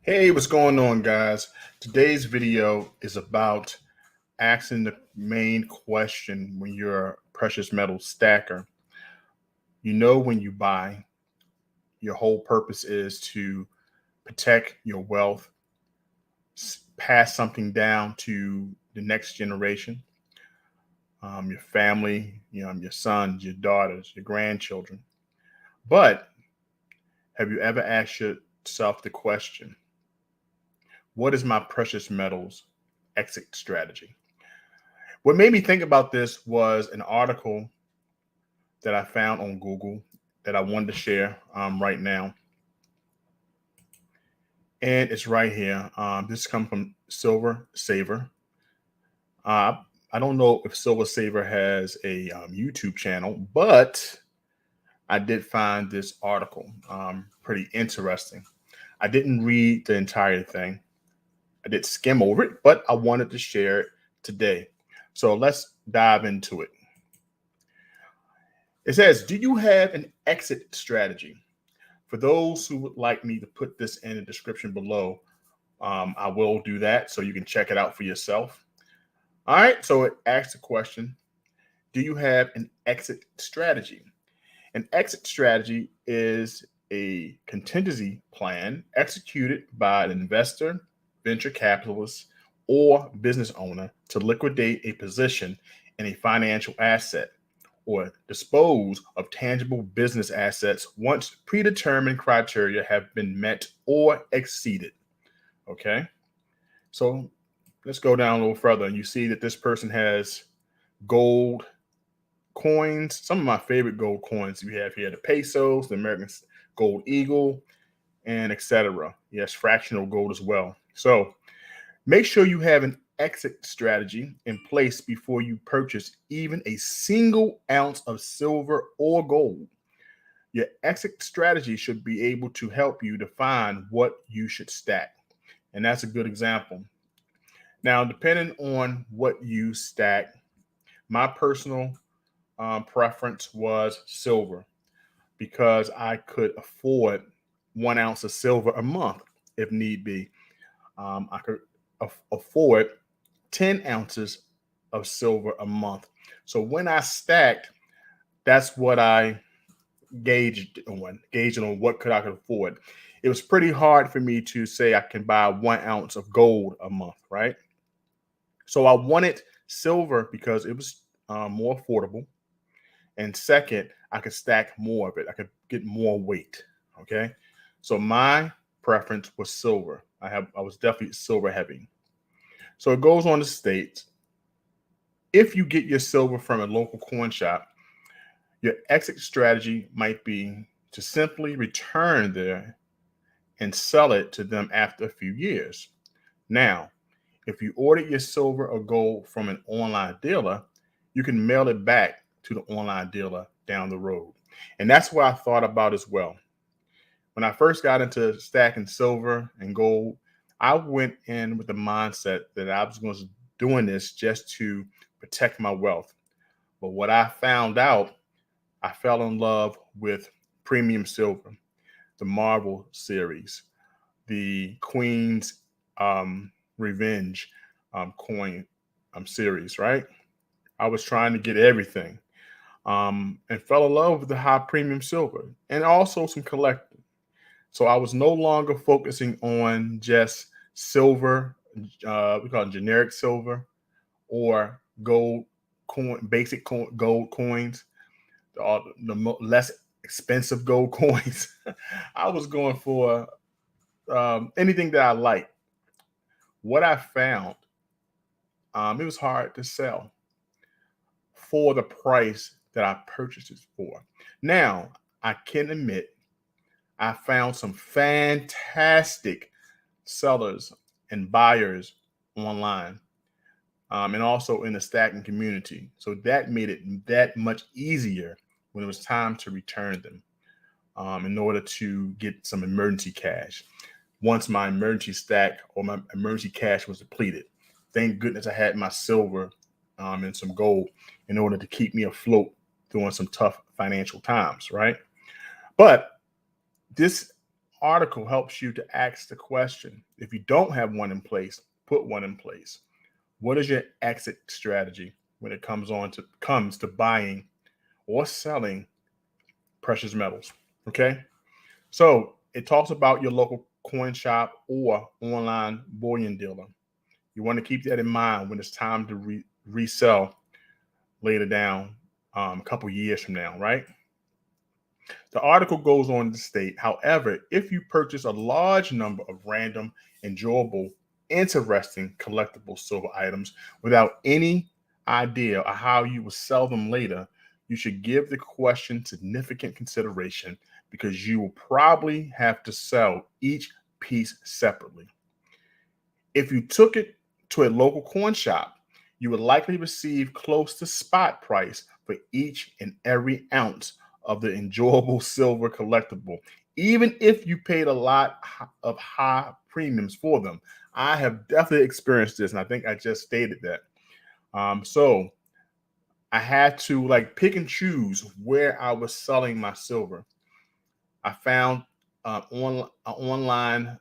Hey, what's going on, guys? Today's video is about asking the main question when you're a precious metal stacker. When you buy, your whole purpose is to protect your wealth, pass something down to the next generation, your family, your sons, your daughters, your grandchildren. But have you ever asked yourself the question, what is my precious metals exit strategy? What made me think about this was an article that I found on Google that I wanted to share right now. And it's right here. This comes from Silver Saver. I don't know if Silver Saver has a YouTube channel, but I did find this article pretty interesting. I didn't read the entire thing. I did skim over it, but I wanted to share it today. So let's dive into it. It says, do you have an exit strategy? For those who would like me to put this in the description below, I will do that so you can check it out for yourself. All right, so it asks the question, do you have an exit strategy? An exit strategy is a contingency plan executed by an investor, venture capitalist, or business owner to liquidate a position in a financial asset or dispose of tangible business assets once predetermined criteria have been met or exceeded. Okay, so let's go down a little further. And you see that this person has gold coins. Some of my favorite gold coins we have here: the pesos, the American gold eagle, and etc. Yes, fractional gold as well. So make sure you have an exit strategy in place before you purchase even a single ounce of silver or gold. Your exit strategy should be able to help you define what you should stack. And that's a good example. Now, depending on what you stack, my personal preference was silver because I could afford 1 ounce of silver a month if need be. I could afford 10 ounces of silver a month. So when I stacked, that's what I gauged on what I could afford. It was pretty hard for me to say I can buy 1 ounce of gold a month, right? So I wanted silver because it was more affordable. And second, I could stack more of it. I could get more weight. Okay. So my preference was silver. I was definitely silver heavy. So it goes on to state, if you get your silver from a local coin shop, your exit strategy might be to simply return there and sell it to them after a few years. Now, if you ordered your silver or gold from an online dealer, you can mail it back to the online dealer down the road. And that's what I thought about as well. When I first got into stacking silver and gold, I went in with the mindset that I was going to doing this just to protect my wealth. But what I found out, I fell in love with premium silver, the Marvel series, the Queen's Revenge coin series, right? I was trying to get everything and fell in love with the high premium silver and also some collecting. So I was no longer focusing on just silver, we call it generic silver, or gold coin, basic gold coins, less expensive gold coins. I was going for anything that I like. What I found, it was hard to sell for the price that I purchased it for. Now, I can admit I found some fantastic sellers and buyers online and also in the stacking community. So that made it that much easier when it was time to return them in order to get some emergency cash. Once my emergency stack or my emergency cash was depleted, thank goodness I had my silver and some gold in order to keep me afloat during some tough financial times, right? But this article helps you to ask the question. If you don't have one in place, put one in place. What is your exit strategy when it comes to buying or selling precious metals? Okay. So it talks about your local coin shop or online bullion dealer. You want to keep that in mind when it's time to resell later down, a couple years from now, right? The article goes on to state, however, if you purchase a large number of random, enjoyable, interesting collectible silver items without any idea of how you will sell them later, you should give the question significant consideration because you will probably have to sell each piece separately. If you took it to a local coin shop, you would likely receive close to spot price for each and every ounce of the enjoyable silver collectible, even if you paid a lot of high premiums for them. I have definitely experienced this, and I think I just stated that. So I had to like pick and choose where I was selling my silver. I found an online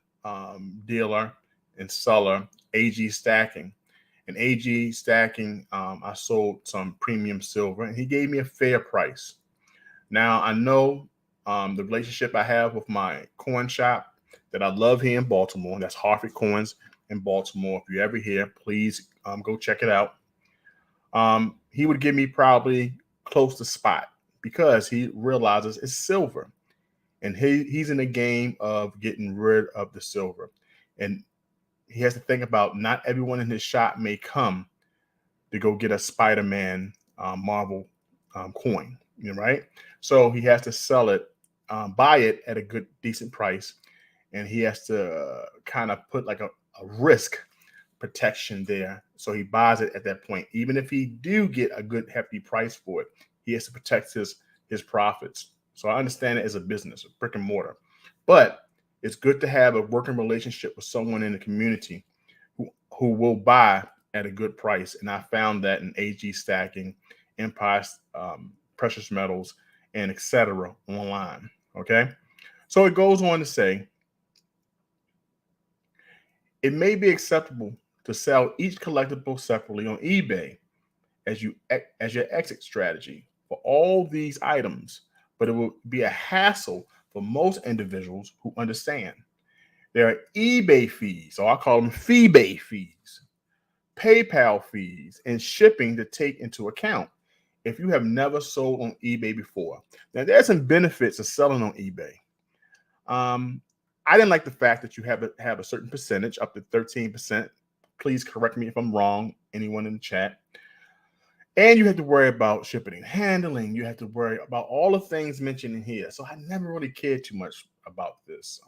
dealer and seller, AG Stacking. And AG Stacking, I sold some premium silver, and he gave me a fair price. Now I know the relationship I have with my coin shop that I love here in Baltimore. That's Harford Coins in Baltimore. If you're ever here, please go check it out. He would give me probably close to spot because he realizes it's silver, and he's in the game of getting rid of the silver, and he has to think about not everyone in his shop may come to go get a Spider-Man Marvel coin, right? So he has to sell it, buy it at a good, decent price, and he has to kind of put like a risk protection there. So he buys it at that point. Even if he do get a good, hefty price for it, he has to protect his profits. So I understand it as a business, a brick and mortar, but it's good to have a working relationship with someone in the community who will buy at a good price. And I found that in AG Stacking, Empire Precious Metals, and etc. online. Okay. So it goes on to say, it may be acceptable to sell each collectible separately on eBay as your exit strategy for all these items, but it will be a hassle for most individuals who understand. There are eBay fees, or I call them fee-bay fees, PayPal fees, and shipping to take into account if you have never sold on eBay before. Now, there's some benefits of selling on eBay. I didn't like the fact that you have a certain percentage, up to 13%. Please correct me if I'm wrong, anyone in the chat. And you have to worry about shipping and handling. You have to worry about all the things mentioned in here. So I never really cared too much about this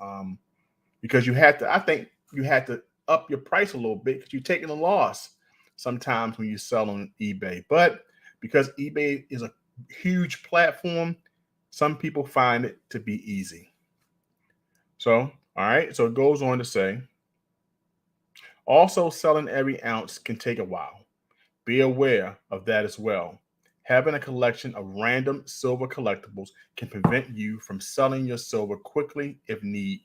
because I think you had to up your price a little bit because you're taking a loss sometimes when you sell on eBay. But because eBay is a huge platform, some people find it to be easy. So, all right. So it goes on to say, also selling every ounce can take a while. Be aware of that as well. Having a collection of random silver collectibles can prevent you from selling your silver quickly if need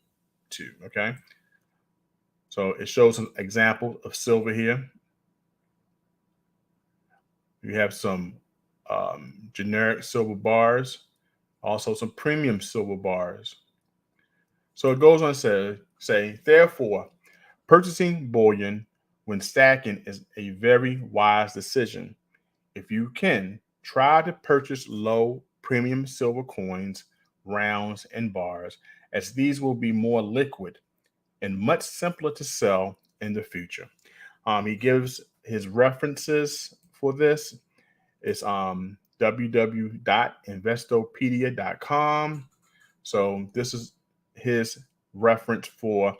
to. Okay. So it shows an example of silver here. You have some generic silver bars, also some premium silver bars. So it goes on to say, therefore, purchasing bullion when stacking is a very wise decision. If you can, try to purchase low premium silver coins, rounds, and bars, as these will be more liquid and much simpler to sell in the future. He gives his references for this. It's www.investopedia.com. So this is his reference for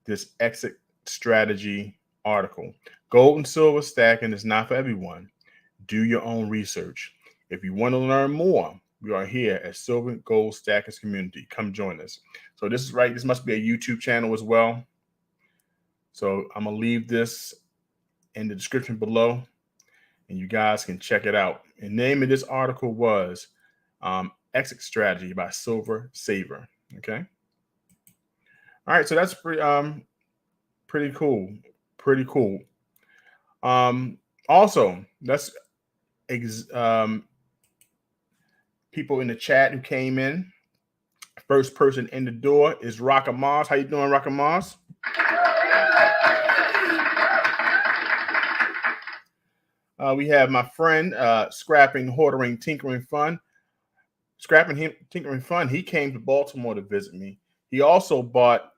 this exit strategy article. Gold and silver stacking is not for everyone. Do your own research. If you want to learn more, we are here at Silver Gold Stackers Community. Come join us. So this is right. This must be a YouTube channel as well. So I'm going to leave this in the description below, and you guys can check it out. The name of this article was Exit Strategy by Silver Saver. Okay. All right, so that's pretty cool. Pretty cool. Also, that's people in the chat who came in. First person in the door is Rocka Mars. How you doing, Rocka Mars? We have my friend, Scrapping, Hoarding, Tinkering Fun. Tinkering Fun, he came to Baltimore to visit me. He also bought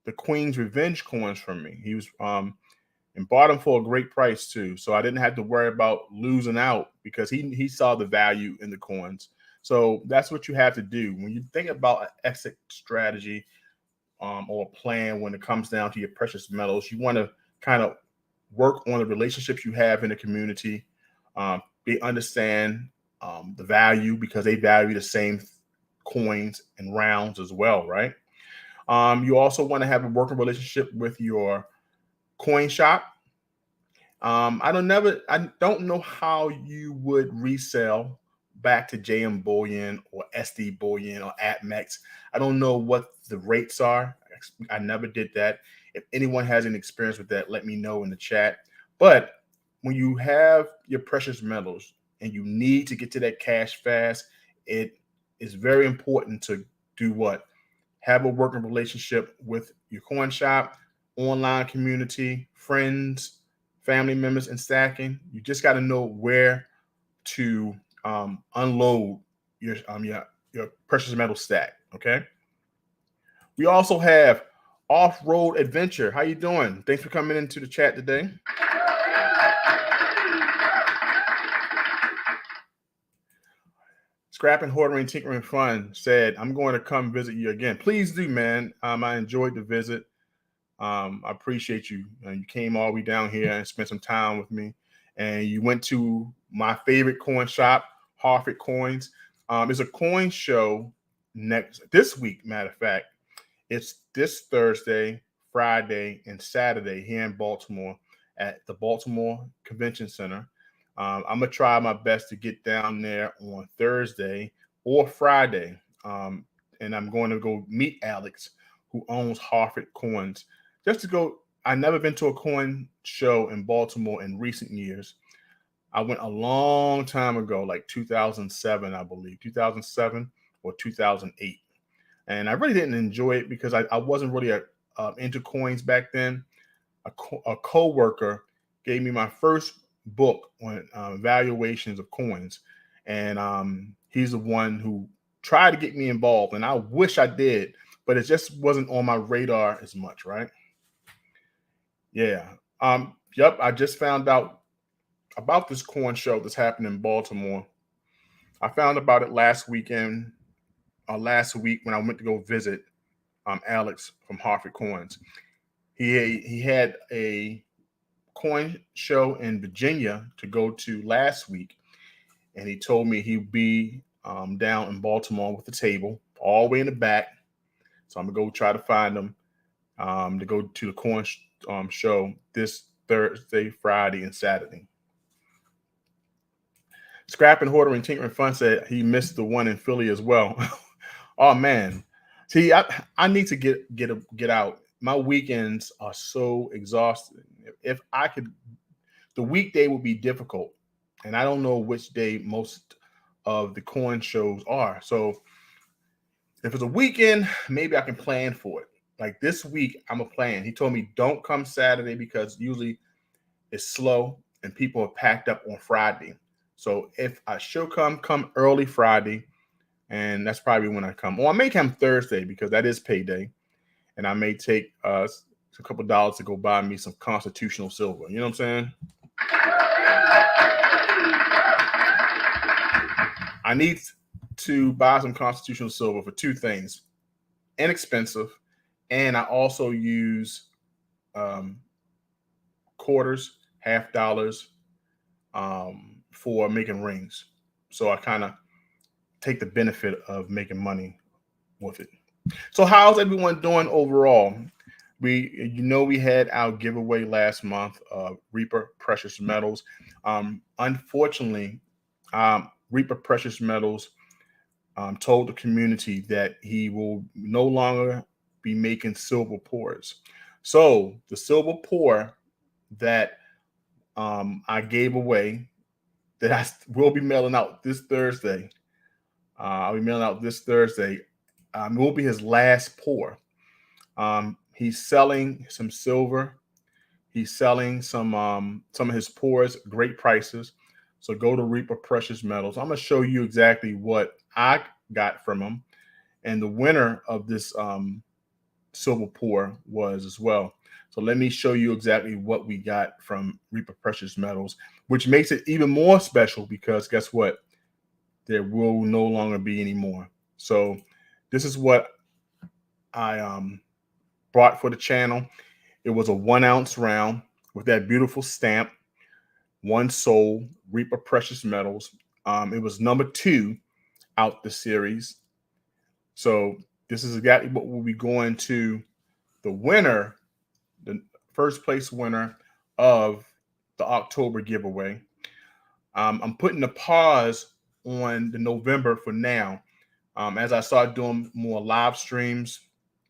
the Queen's Revenge coins from me. He was and bought them for a great price too. So I didn't have to worry about losing out because he saw the value in the coins. So that's what you have to do when you think about an exit strategy or a plan when it comes down to your precious metals. You want to kind of work on the relationships you have in the community. They understand the value because they value the same coins and rounds as well, right? You also want to have a working relationship with your coin shop. I don't know how you would resell back to JM Bullion or SD Bullion or ATMEX. I don't know what the rates are. I never did that. If anyone has any experience with that, let me know in the chat. But when you have your precious metals and you need to get to that cash fast, it is very important to do what? Have a working relationship with your coin shop, online community, friends, family members, and stacking. You just got to know where to unload your precious metal stack. Okay. We also have Off-Road Adventure. How you doing? Thanks for coming into the chat today. Scrapping, Hoarding, Tinkering Fun said, I'm going to come visit you again. Please do, man. I enjoyed the visit. I appreciate you. You came all the way down here and spent some time with me. And you went to my favorite coin shop, Harford Coins. It's a coin show this week, matter of fact. It's this Thursday, Friday, and Saturday here in Baltimore at the Baltimore Convention Center. I'm going to try my best to get down there on Thursday or Friday. And I'm going to go meet Alex, who owns Harford Coins. Just to go, I've never been to a coin show in Baltimore in recent years. I went a long time ago, like 2007, I believe, 2007 or 2008. And I really didn't enjoy it because I wasn't really into coins back then. A co-worker gave me my first book on valuations of coins. And he's the one who tried to get me involved. And I wish I did, but it just wasn't on my radar as much, right? Yeah. Yep. I just found out about this coin show that's happening in Baltimore. I found about it last week when I went to go visit Alex from Harford Coins. He had a coin show in Virginia to go to last week, and he told me he'd be down in Baltimore with the table all the way in the back. So I'm gonna go try to find him to go to the coin show this Thursday, Friday, and Saturday. Scrapping, Hoarding, Tinkering Fun said he missed the one in Philly as well. Oh man, see, I need to get out. My weekends are so exhausting. If I could, the weekday would be difficult, and I don't know which day most of the coin shows are. So if it's a weekend, maybe I can plan for it. Like this week, I'm a plan. He told me don't come Saturday because usually it's slow and people are packed up on Friday. So if I should come early Friday, and that's probably when I come. Or I may come Thursday because that is payday, and I may take a couple dollars to go buy me some constitutional silver. You know what I'm saying? I need to buy some constitutional silver for two things: inexpensive, and I also use quarters, half dollars for making rings. So I kind of take the benefit of making money with it. So how's everyone doing overall? We had our giveaway last month of Reaper Precious Metals. Unfortunately, Reaper Precious Metals told the community that he will no longer be making silver pours. So the silver pour that I gave away, that I will be mailing out this Thursday. I'll be mailing out this Thursday. Will be his last pour. He's selling some silver. He's selling some of his pours, great prices. So go to Reaper Precious Metals. I'm gonna show you exactly what I got from him, and the winner of this silver pour was as well. So let me show you exactly what we got from Reaper Precious Metals, which makes it even more special because guess what? There will no longer be any more. So this is what I brought for the channel. It was a 1 ounce round with that beautiful stamp, one sold, Reaper Precious Metals. It was number 2 out the series. So this is exactly what we'll be going to the winner, the first place winner of the October giveaway. I'm putting a pause on the November for now. As I start doing more live streams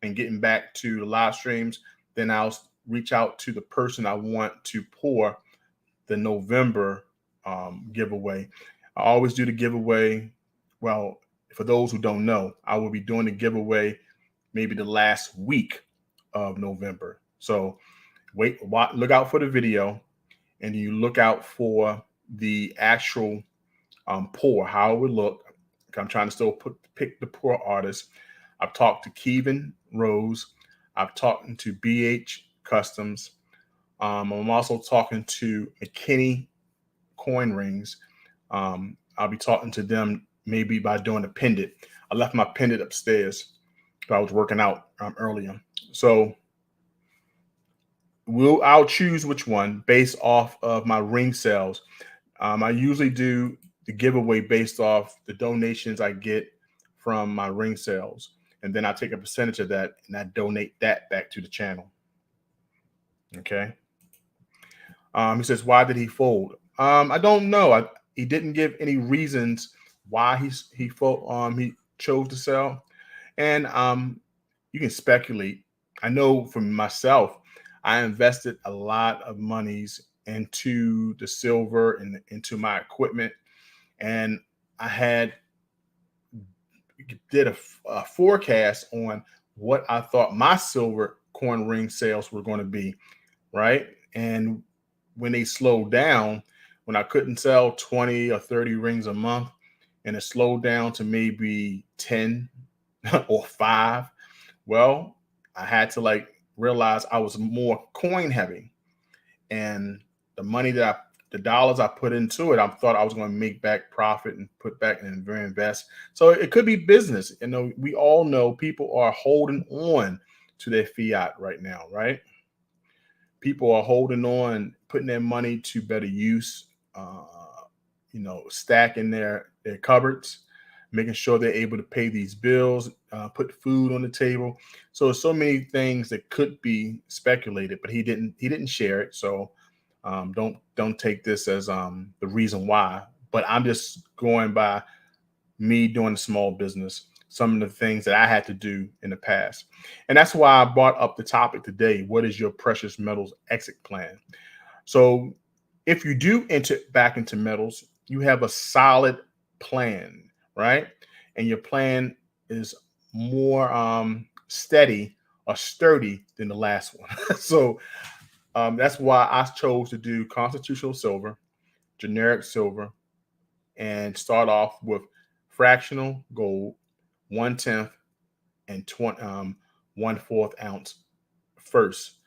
and getting back to the live streams, then I'll reach out to the person I want to pour the November giveaway. I always do the giveaway. Well, for those who don't know, I will be doing the giveaway maybe the last week of November. So look out for the video, and you look out for the actual pour, how it would look. I'm trying to still pick the pour artist. I've talked to Kevin Rose. I've talked to BH Customs. I'm also talking to McKinney Coin Rings. I'll be talking to them maybe by doing a pendant. I left my pendant upstairs, but I was working out earlier. So I'll choose which one based off of my ring sales. I usually do the giveaway based off the donations I get from my ring sales, and then I take a percentage of that and I donate that back to the channel. Okay. He says, why did he fold? I don't know. He didn't give any reasons why he chose to sell, and you can speculate. I know for myself, I invested a lot of monies into the silver and into my equipment, and I did a forecast on what I thought my silver coin ring sales were going to be, right? And when they slowed down, when I couldn't sell 20 or 30 rings a month, and it slowed down to maybe 10 or 5, well, I had to realize I was more coin heavy, and the dollars I put into it, I thought I was going to make back profit and put back and reinvest. So it could be business. We all know people are holding on to their fiat right now, right? People are holding on, putting their money to better use, stacking their cupboards, making sure they're able to pay these bills, put food on the table. So there's so many things that could be speculated, but he didn't share it. So don't take this as the reason why. But I'm just going by me doing a small business, some of the things that I had to do in the past. And that's why I brought up the topic today. What is your precious metals exit plan? So if you do enter back into metals, you have a solid plan, right? And your plan is more steady or sturdy than the last one. So that's why I chose to do constitutional silver, generic silver, and start off with fractional gold, 1/10 and 1/4 ounce first.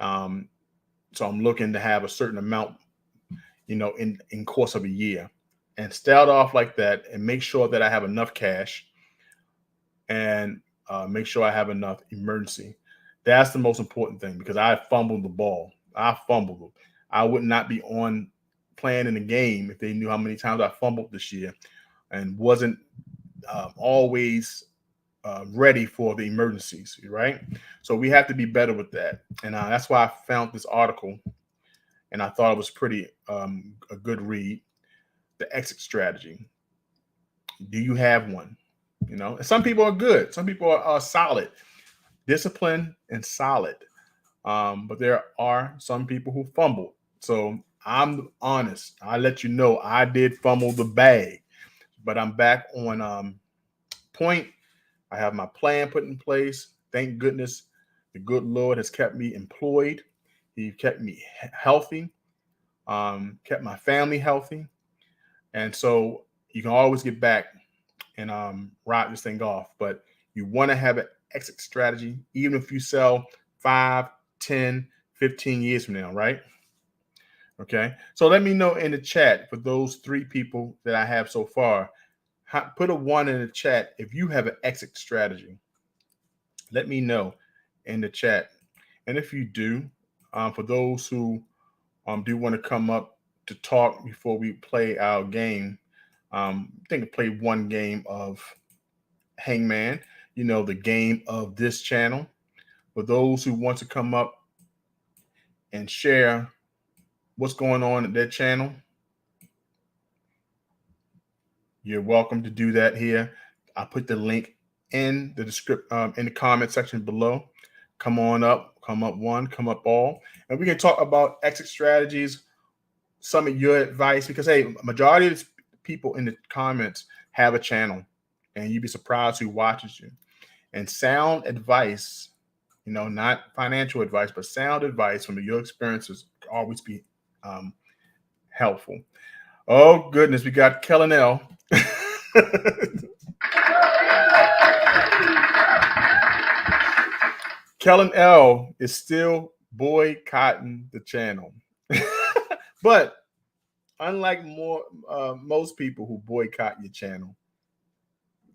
So I'm looking to have a certain amount, in course of a year, and start off like that, and make sure that I have enough cash, and make sure I have enough emergency. That's the most important thing, because I fumbled the ball. I fumbled it. I would not be on playing in the game if they knew how many times I fumbled this year and wasn't always ready for the emergencies, right? So we have to be better with that. And that's why I found this article, and I thought it was pretty a good read. The exit strategy. Do you have one? And some people are good. Some people are solid. disciplined and solid. But there are some people who fumble. So I'm honest. I let you know I did fumble the bag, but I'm back on point. I have my plan put in place. Thank goodness the good Lord has kept me employed. He kept me healthy, kept my family healthy. And so you can always get back and ride this thing off. But you want to have an exit strategy, even if you sell 5, 10, 15 years from now, right? Okay. So let me know in the chat for those 3 people that I have so far. Put a 1 in the chat if you have an exit strategy. Let me know in the chat. And if you do, for those who do want to come up to talk before we play our game, I think I play one game of Hangman, the game of this channel. For those who want to come up and share what's going on at their channel, you're welcome to do that here. I put the link in the description, in the comment section below. Come on up, come up one, come up all, and we can talk about exit strategies, some of your advice, because hey, majority of the people in the comments have a channel, and you'd be surprised who watches you. And sound advice, not financial advice, but sound advice from your experiences can always be helpful. Oh goodness, we got Kellen L. Kellen L is still boycotting the channel. But unlike most people who boycott your channel,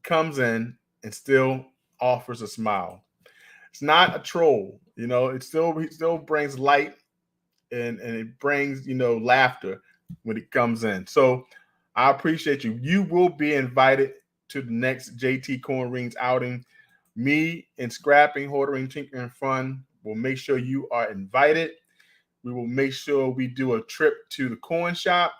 comes in and still offers a smile. It's not a troll, it still brings light and it brings, laughter when it comes in. So I appreciate you. You will be invited to the next JTCoinRings outing. Me and Scrapping, Hoarding, Tinkering Fun will make sure you are invited. We will make sure we do a trip to the coin shop,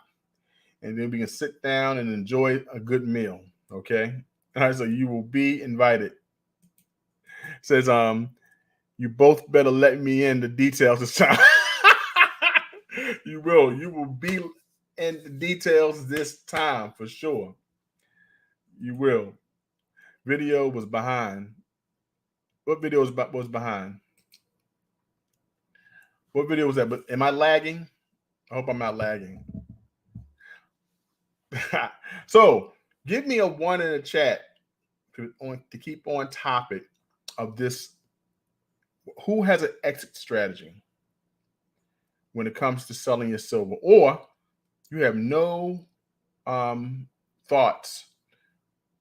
and then we can sit down and enjoy a good meal. Okay. All right, so you will be invited. It says, you both better let me in the details this time. You will be in the details this time for sure. You will. Video was behind. What video was behind? What video was that? But am I lagging? I hope I'm not lagging. So give me a 1 in the chat to keep on topic of this. Who has an exit strategy when it comes to selling your silver, or you have no thoughts,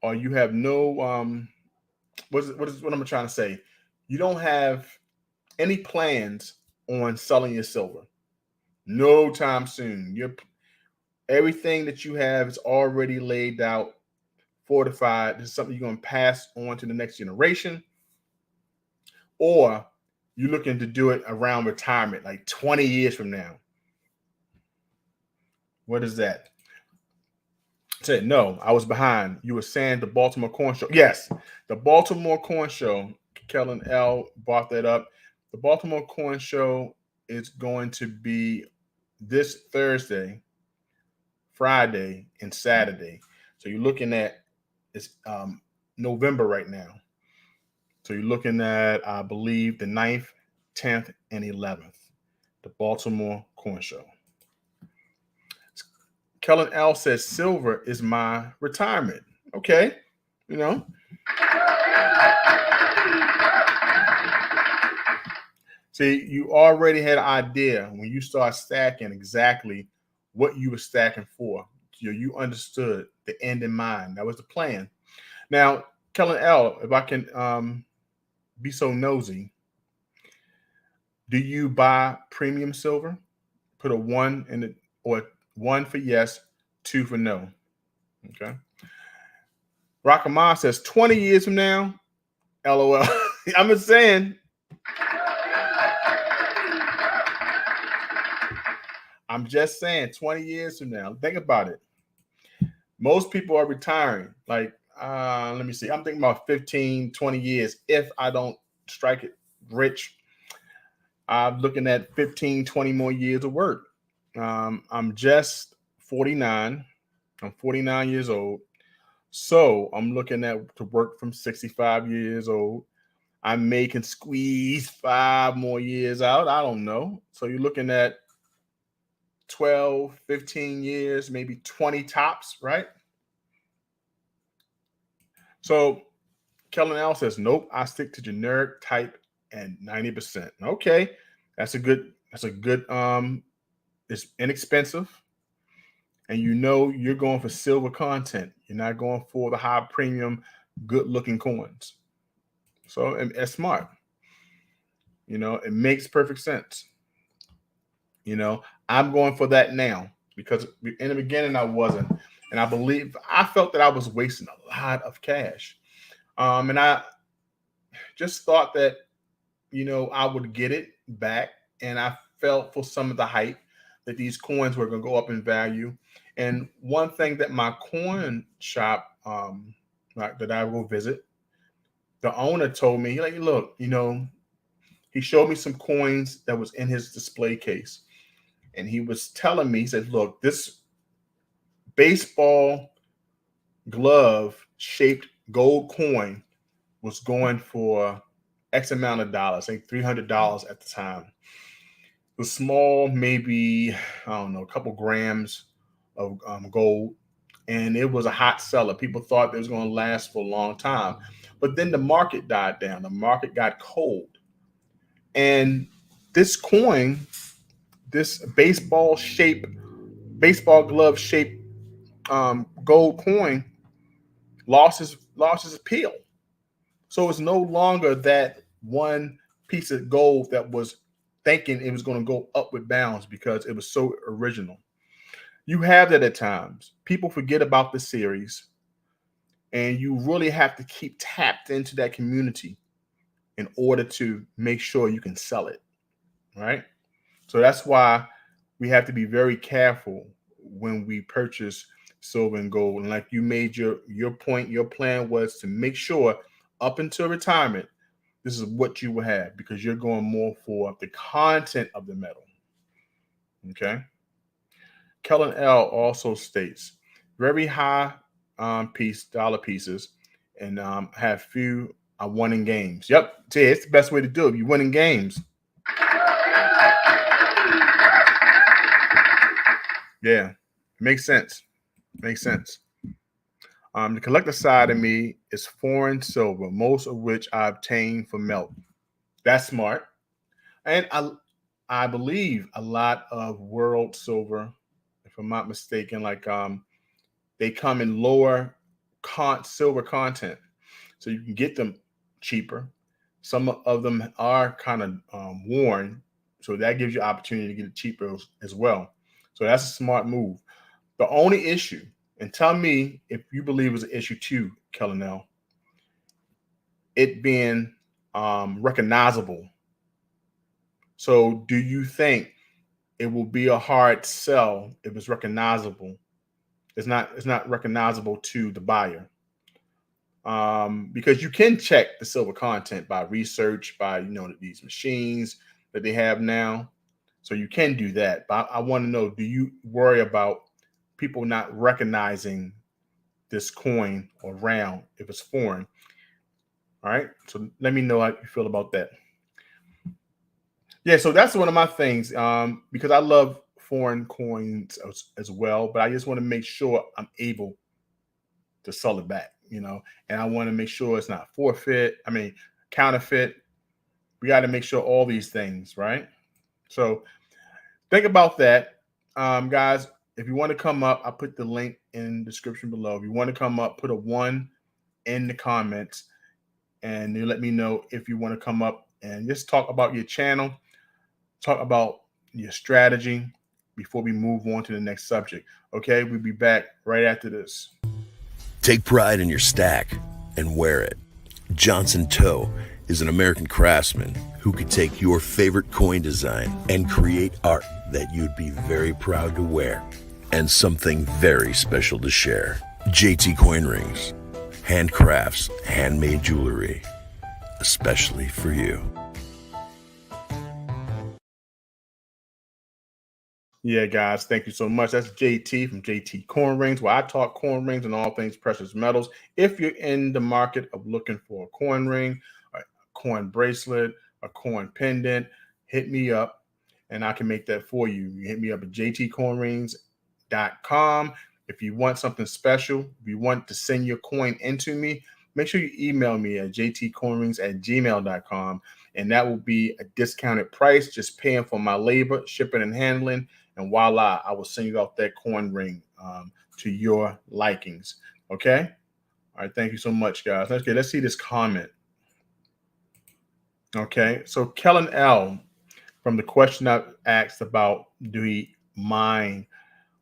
or you have no what I'm trying to say? You don't have any plans on selling your silver. No time soon. Everything that you have is already laid out, fortified. This is something you're going to pass on to the next generation, or you're looking to do it around retirement, like 20 years from now. What is that? I said, no, I was behind. You were saying the Baltimore Coin Show. Yes, the Baltimore Coin Show. Kellen L brought that up. The Baltimore Coin Show is going to be this Thursday, Friday, and Saturday. So you're looking at it's November right now. So you're looking at, I believe, the 9th, 10th, and 11th, the Baltimore Coin Show. Kellen L says, silver is my retirement. Okay. See, you already had an idea when you start stacking exactly what you were stacking for. You understood the end in mind. That was the plan. Now, Kellen L, if I can be so nosy, do you buy premium silver? Put a 1 in it, or 1 for yes, 2 for no. Okay. Rockama says 20 years from now, LOL. I'm just saying. I'm just saying 20 years from now. Think about it. Most people are retiring. Like, let me see. I'm thinking about 15, 20 years if I don't strike it rich, I'm looking at 15, 20 more years of work. I'm just 49. I'm 49 years old. So I'm looking at to work from 65 years old. I may can squeeze 5 more years out. I don't know. So you're looking at 12, 15 years, maybe 20 tops, right? So Kellen L says, nope, I stick to generic type and 90%. Okay. That's a good, it's inexpensive. And you know you're going for silver content. You're not going for the high premium, good looking coins. So it's smart. You know, it makes perfect sense. You know, I'm going for that now because in the beginning I wasn't. And I felt that I was wasting a lot of cash. And I just thought that, you know, I would get it back. And I felt for some of the hype that these coins were going to go up in value. And one thing that my coin shop that I will visit, the owner told me, like, look, you know, he showed me some coins that was in his display case. And he was telling me, he said, look, this baseball glove shaped gold coin was going for X amount of dollars, I think $300 at the time. It was small, maybe, I don't know, a couple grams of gold. And it was a hot seller. People thought it was going to last for a long time. But then the market died down. The market got cold. And this coin, this baseball glove shaped gold coin lost its appeal. So it's no longer that one piece of gold that was thinking it was going to go upward bounds because it was so original. You have that at times. People forget about the series, and you really have to keep tapped into that community in order to make sure you can sell it, right? So that's why we have to be very careful when we purchase silver and gold. And like you made your point, your plan was to make sure up until retirement, this is what you will have because you're going more for the content of the metal. Okay. Kellen L also states very high dollar pieces and have few winning games. Yep, it's the best way to do it. You're winning games. Yeah, makes sense. Makes sense. The collector side of me is foreign silver, most of which I obtain from melt. That's smart. And I believe a lot of world silver, if I'm not mistaken, like they come in lower silver content. So you can get them cheaper. Some of them are kind of worn. So that gives you opportunity to get it cheaper as well. So that's a smart move. The only issue, and tell me if you believe it's an issue too, Kellen L, it being recognizable. So do you think it will be a hard sell if it's recognizable? It's not recognizable to the buyer. Because you can check the silver content by research, by these machines that they have now. So you can do that. But I want to know, do you worry about people not recognizing this coin or round if it's foreign? All right. So let me know how you feel about that. Yeah, so that's one of my things, because I love foreign coins as well, but I just want to make sure I'm able to sell it back, and I want to make sure it's not counterfeit. We got to make sure all these things, right? So think about that. Guys, if you want to come up, I put the link in the description below. If you want to come up, put a 1 in the comments and you let me know if you want to come up and just talk about your channel, talk about your strategy before we move on to the next subject. Okay, we'll be back right after this. Take pride in your stack and wear it. Johnson Toe is an American craftsman who could take your favorite coin design and create art that you'd be very proud to wear and something very special to share. JTCoinRings, handcrafts, handmade jewelry. especially for you. Yeah, guys, thank you so much. That's JT from JTCoinRings, where I talk coin rings and all things precious metals. If you're in the market of looking for a coin ring, a coin bracelet, a coin pendant, hit me up and I can make that for you. You hit me up at JTCoinRings.com. If you want something special, if you want to send your coin into me, make sure you email me at jtcoinrings@gmail.com. And that will be a discounted price, just paying for my labor, shipping and handling. And voila, I will send you out that coin ring to your likings. Okay. All right. Thank you so much, guys. Okay. Let's see this comment. Okay. So Kellen L, from the question I asked about, do he mine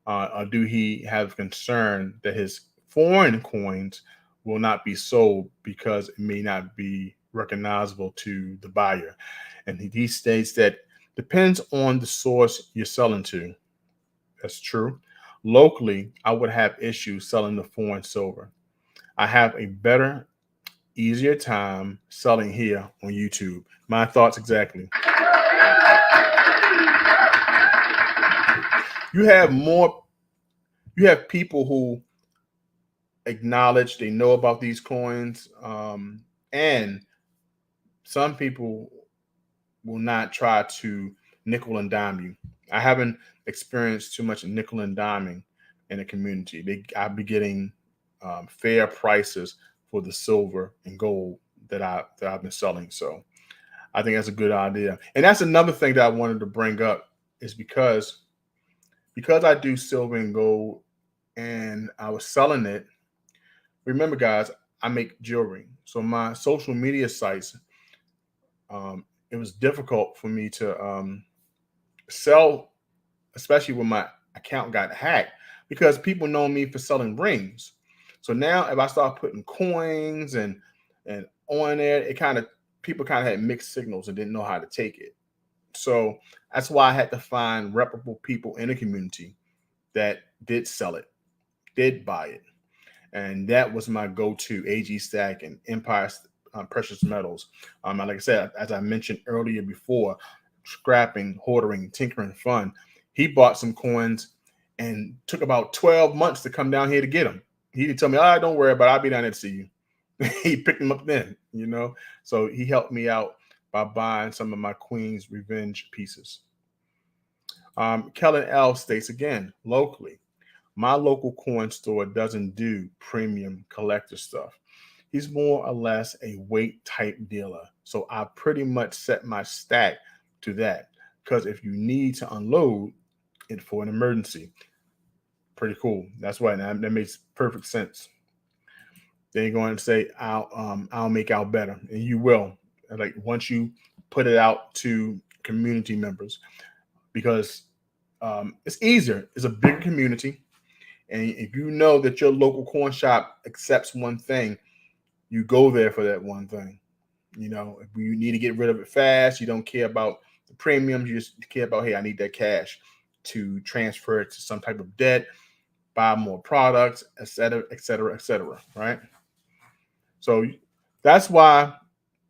or do he have concern that his foreign coins will not be sold because it may not be recognizable to the buyer? And he states that depends on the source you're selling to. That's true. Locally, I would have issues selling the foreign silver. I have a better, easier time selling here on YouTube. My thoughts exactly. You have people who acknowledge they know about these coins, and some people will not try to nickel and dime you. I haven't experienced too much nickel and diming in the community. I'll be getting fair prices for the silver and gold that I've been selling. So I think that's a good idea. And that's another thing that I wanted to bring up is because I do silver and gold and I was selling it. Remember, guys, I make jewelry. So my social media sites, it was difficult for me to sell, especially when my account got hacked, because people know me for selling rings. So now if I start putting coins and on there, people kind of had mixed signals and didn't know how to take it. So that's why I had to find reputable people in the community that did sell it, did buy it. And that was my go-to, AG Stack and Empire Precious Metals. Like I said, as I mentioned earlier before, scrapping, hoarding, tinkering fun. He bought some coins and took about 12 months to come down here to get them. He didn't tell me, "Oh, don't worry about it. I'll be down there to see you." He picked them up then, So he helped me out by buying some of my Queen's Revenge pieces. Kellen L states again, locally, my local coin store doesn't do premium collector stuff. He's more or less a weight type dealer. So I pretty much set my stack to that, because if you need to unload it for an emergency, pretty cool. That's why that makes perfect sense. They're going to say, I'll make out better, and you will. Like once you put it out to community members, because it's easier. It's a big community. And if you know that your local coin shop accepts one thing, you go there for that one thing. If you need to get rid of it fast, you don't care about the premiums. You just care about, hey, I need that cash to transfer it to some type of debt, buy more products, et cetera, et cetera, et cetera, right? So that's why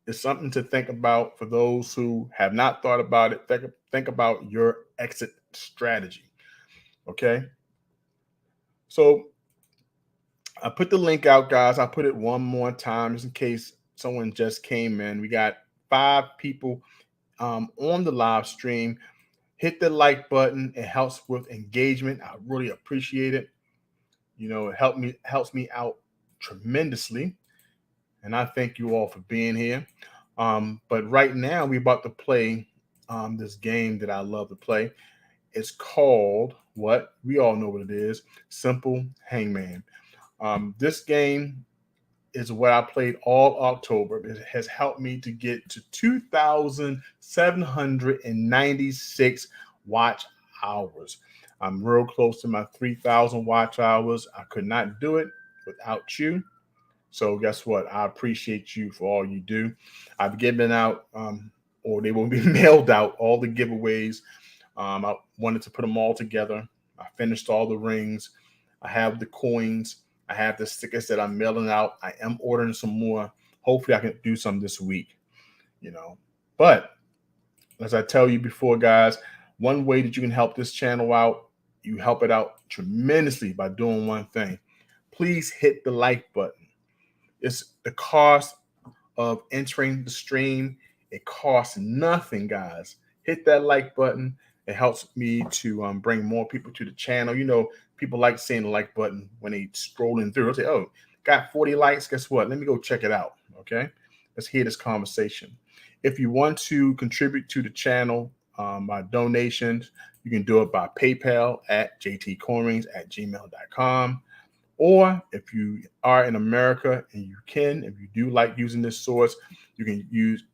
it's something to think about for those who have not thought about it. Think about your exit strategy, okay? So I put the link out, guys. I put it one more time just in case someone just came in. We got 5 people on the live stream. Hit the like button. It helps with engagement. I really appreciate it. It helps me out tremendously. And I thank you all for being here. But right now we're about to play this game that I love to play. It's called what? We all know what it is. Simple Hangman. This game is what I played all October. It has helped me to get to 2,796 watch hours. I'm real close to my 3,000 watch hours. I could not do it without you. So guess what? I appreciate you for all you do. I've given out, or they will be mailed out, all the giveaways. I wanted to put them all together. I finished all the rings. I have the coins. I have the stickers that I'm mailing out. I am ordering some more. Hopefully I can do some this week. you know. But as I tell you before, guys, one way that you can help this channel out, you help it out tremendously by doing one thing. Please hit the like button. It's the cost of entering the stream. It costs nothing, guys. Hit that like button. It helps me to bring more people to the channel. You know, people like seeing the like button when they scrolling through. They'll say, oh, got 40 likes. Guess what? Let me go check it out. Okay. Let's hear this conversation. If you want to contribute to the channel by donations, you can do it by PayPal at JTCoinRings@gmail.com. Or if you are in America and you can, if you do like using this source, you can use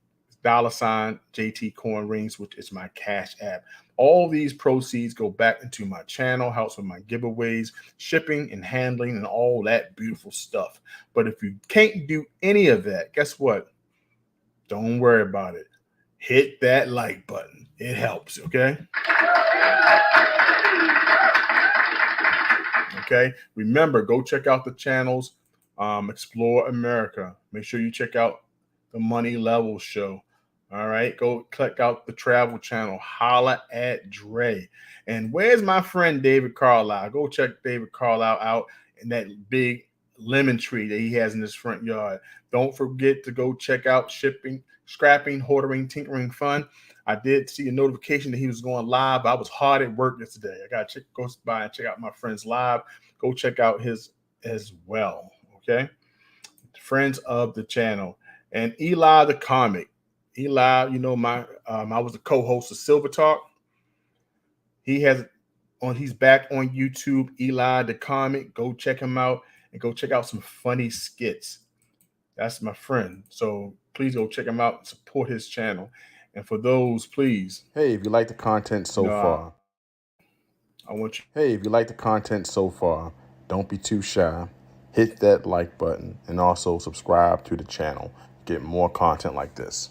$ JTCoinRings, which is my Cash App. All these proceeds go back into my channel, helps with my giveaways, shipping and handling, and all that beautiful stuff. But if you can't do any of that, guess what? Don't worry about it. Hit that like button. It helps, okay? Okay. Remember, go check out the channels. Explore America. Make sure you check out the Money Level Show. All right. Go check out the Travel Channel. Holla at Dre. And where's my friend David Carlisle? Go check David Carlisle out in that big lemon tree that he has in his front yard. Don't forget to go check out Shipping, Scrapping, Hoarding, Tinkering Fun. I did see a notification that he was going live. I was hard at work yesterday. I got to go by and check out my friend's live. Go check out his as well. Okay. Friends of the channel. And Eli the comic. Eli, you know, I was the co-host of Silver Talk. He's back on YouTube, Eli the comic. Go check him out and go check out some funny skits. That's my friend. So please go check him out and support his channel. And for those, please, hey, if you like the content so far, don't be too shy. Hit that like button and also subscribe to the channel. Get more content like this.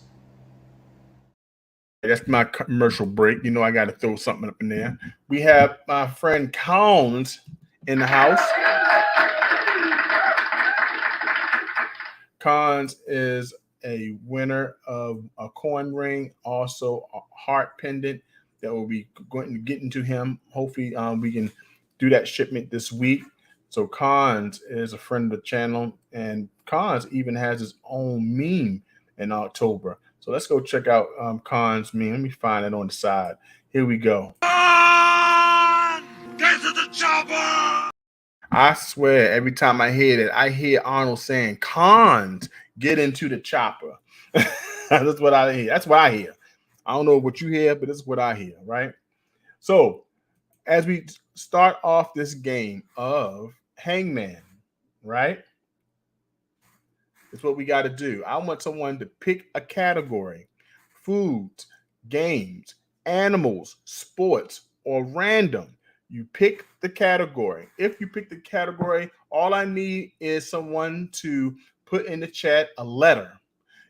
That's my commercial break. You know, I got to throw something up in there. We have my friend Collins in the house. Cons is a winner of a coin ring, also a heart pendant that will be going to get into him. Hopefully, we can do that shipment this week. So Cons is a friend of the channel, and Cons even has his own meme in October. So let's go check out Cons meme. Let me find it on the side. Here we go. Get to the chopper! I swear, every time I hear it, I hear Arnold saying, Cons, get into the chopper. That's what I hear. That's what I hear. I don't know what you hear, but it's what I hear, right? So as we start off this game of Hangman, right? That's what we got to do. I want someone to pick a category: foods, games, animals, sports, or random. You pick the category. If you pick the category, all I need is someone to put in the chat a letter.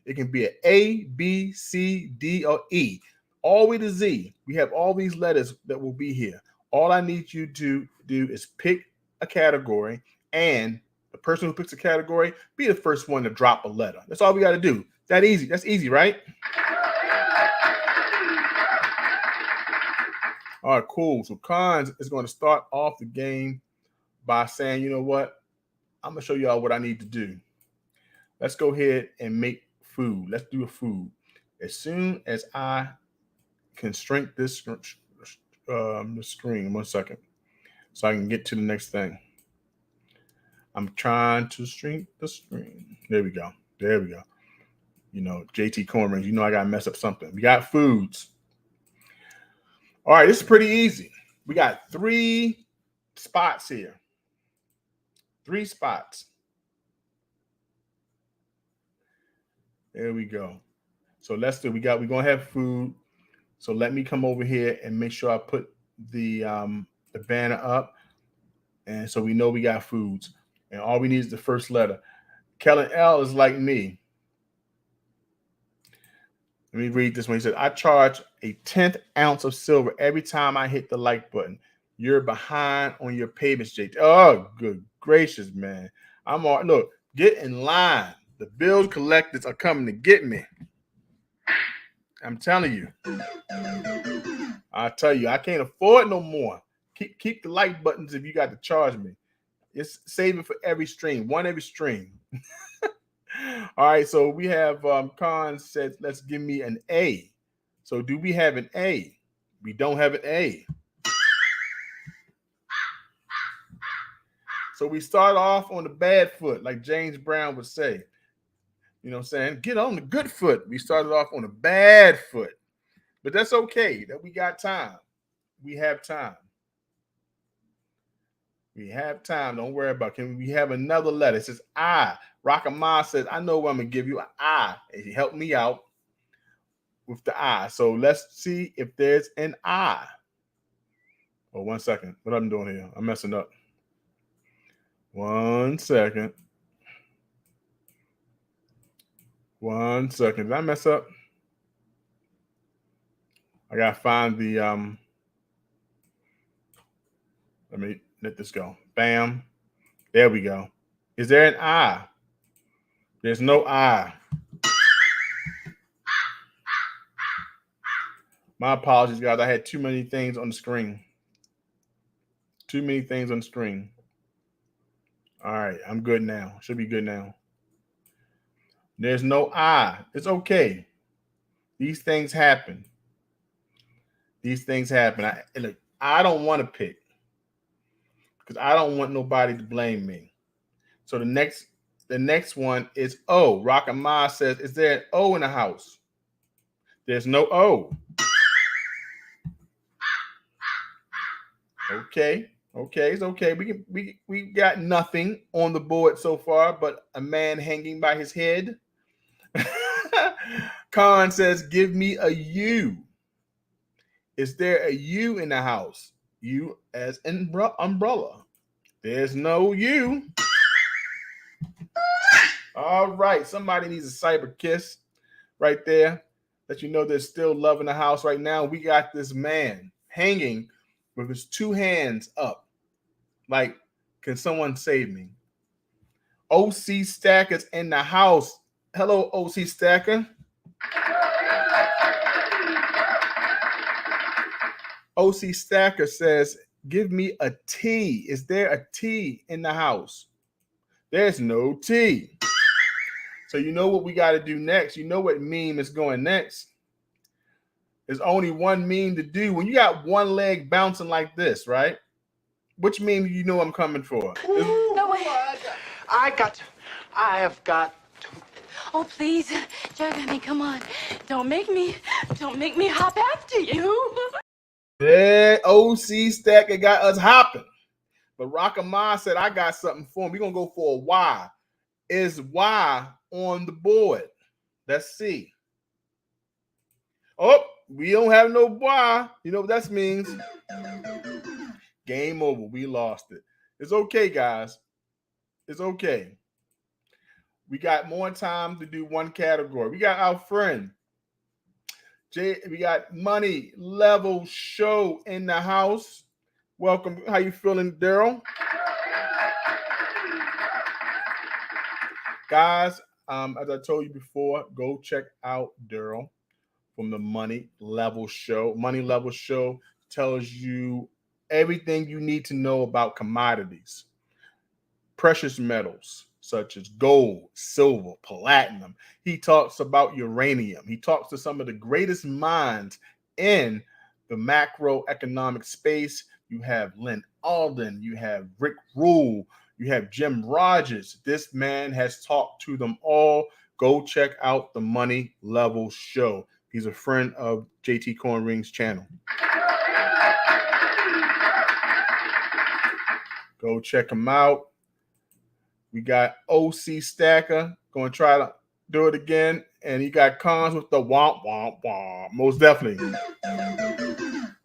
It can be an A, B, C, D, or E, all the way to Z. We have all these letters that will be here. All I need you to do is pick a category, and the person who picks a category be the first one to drop a letter. That's all we got to do. That easy. That's easy, right? All right, cool. So Cons is going to start off the game by saying, you know what? I'm going to show y'all what I need to do. Let's go ahead and make food. Let's do a food. As soon as I can shrink this the screen, 1 second, so I can get to the next thing. I'm trying to shrink the screen. There we go. There we go. You know, JTCoinRings, you know I got to mess up something. We got foods. All right, this is pretty easy. We got 3 spots here. 3 spots. There we go. So let's do. We're gonna have food. So let me come over here and make sure I put the banner up, and so we know we got foods. And all we need is the first letter. Kellen L is like me. Let me read this one. He said, I charge a 1/10 ounce of silver every time I hit the like button. You're behind on your payments, JT. Oh, good gracious, man. I'm all, look, get in line. The bill collectors are coming to get me. I'm telling you. I tell you, I can't afford no more. Keep the like buttons if you got to charge me. It's saving for every stream, one every stream. All right, so we have Khan said, let's give me an A. So do we have an A? We don't have an A. So we start off on the bad foot, like James Brown would say. You know what I'm saying? Get on the good foot. We started off on a bad foot. But that's okay. That we got time. We have time. We have time. Don't worry about it. Can we have another letter? It says I. Rockama says, I know what I'm going to give you. An I. And he helped me out with the I. So let's see if there's an I. Oh, 1 second. What I'm doing here? I'm messing up. 1 second. 1 second. Did I mess up? I gotta find the let me let this go. Bam. There we go. Is there an I? There's no I. My apologies, guys. I had too many things on the screen. Too many things on the screen. All right, I'm good now. Should be good now. There's no I. It's okay. These things happen. These things happen. Look, I don't want to pick because I don't want nobody to blame me. So the next one is O. Rockama says, is there an O in the house? There's no O. Okay. Okay, it's okay. We got nothing on the board so far, but a man hanging by his head. Khan says, give me a U. Is there a U in the house? U as in umbrella. There's no U. All right, somebody needs a cyber kiss right there. Let you know there's still love in the house right now. We got this man hanging with his two hands up. Like, can someone save me? OC Stacker's in the house. Hello, OC Stacker. OC Stacker says, give me a T. Is there a T in the house? There's no T. So you know what we got to do next. You know what meme is going next. There's only one meme to do. When you got one leg bouncing like this, right? Which meme you know I'm coming for? No way. I have got to. Oh, please, Jack, I mean, come on. Don't make me hop after you. Yeah, OC Stacker got us hopping. But Rockama said, I got something for him. We're going to go for a Y. Is Y on the board? Let's see. Oh, we don't have no Y. You know what that means? Game over. We lost it. It's okay, guys. It's okay. We got more time to do one category. We got our friend we got Money Level Show in the house. Welcome. How you feeling, Daryl? Guys, as I told you before, go check out Daryl from the Money Level Show. Money Level Show tells you everything you need to know about commodities, precious metals such as gold, silver, platinum. He talks about uranium. He talks to some of the greatest minds in the macroeconomic space. You have Lynn Alden, you have Rick Rule, you have Jim Rogers. This man has talked to them all. Go check out the Money Level Show. He's a friend of JTCoinRings channel. Go check him out. We got OC Stacker going to try to do it again. And he got cons with the womp, womp, womp. Most definitely.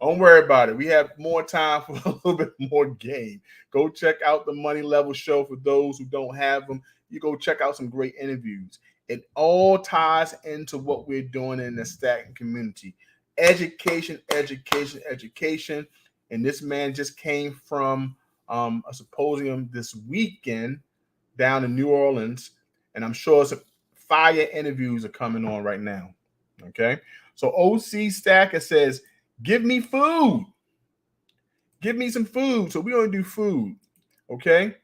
Don't worry about it. We have more time for a little bit more game. Go check out the Money Level Show for those who don't have them. You go check out some great interviews. It all ties into what we're doing in the stacking community. Education, education, education. And this man just came from a symposium this weekend down in New Orleans, and I'm sure some fire interviews are coming on right now. Okay. So OC Stacker says, give me food. Give me some food. So we're going to do food. Okay.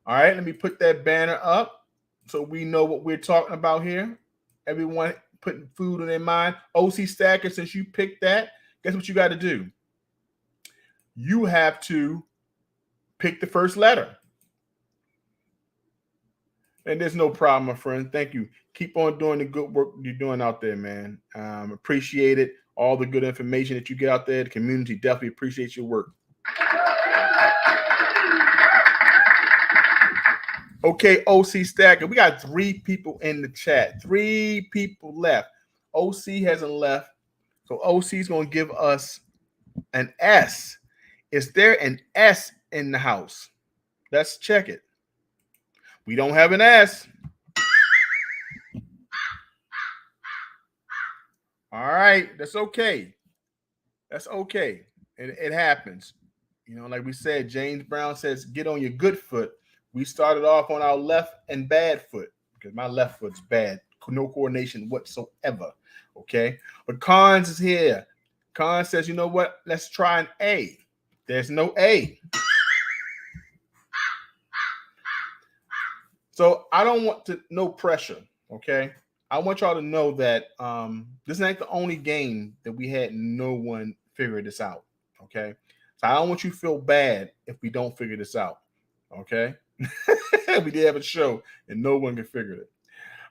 All right. Let me put that banner up so we know what we're talking about here. Everyone putting food in their mind. OC Stacker, since you picked that, guess what you got to do? You have to pick the first letter. And there's no problem, my friend. Thank you. Keep on doing the good work you're doing out there, man. Appreciate it. All the good information that you get out there. The community definitely appreciates your work. Okay, OC Stacker. We got 3 people in the chat. 3 people left. OC hasn't left. So OC is going to give us an S. Is there an S in the house? Let's check it. We don't have an S. All right, that's okay. That's okay. It happens. You know, like we said, James Brown says, get on your good foot. We started off on our left and bad foot because my left foot's bad. No coordination whatsoever. Okay. But Cons is here. Cons says, you know what? Let's try an A. There's no A. So I don't want no pressure. Okay. I want y'all to know that this ain't the only game that we had no one figure this out. Okay. So I don't want you to feel bad if we don't figure this out. Okay. We did have a show and no one can figure it.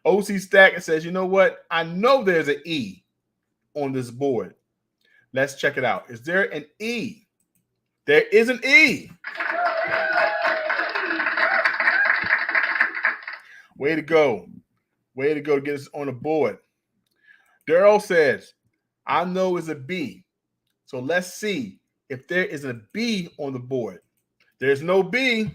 OC Stack says, you know what? I know there's an E on this board. Let's check it out. Is there an E? There is an E. Way to go. Way to go to get us on the board. Daryl says, I know it's a B. So let's see if there is a B on the board. There's no B.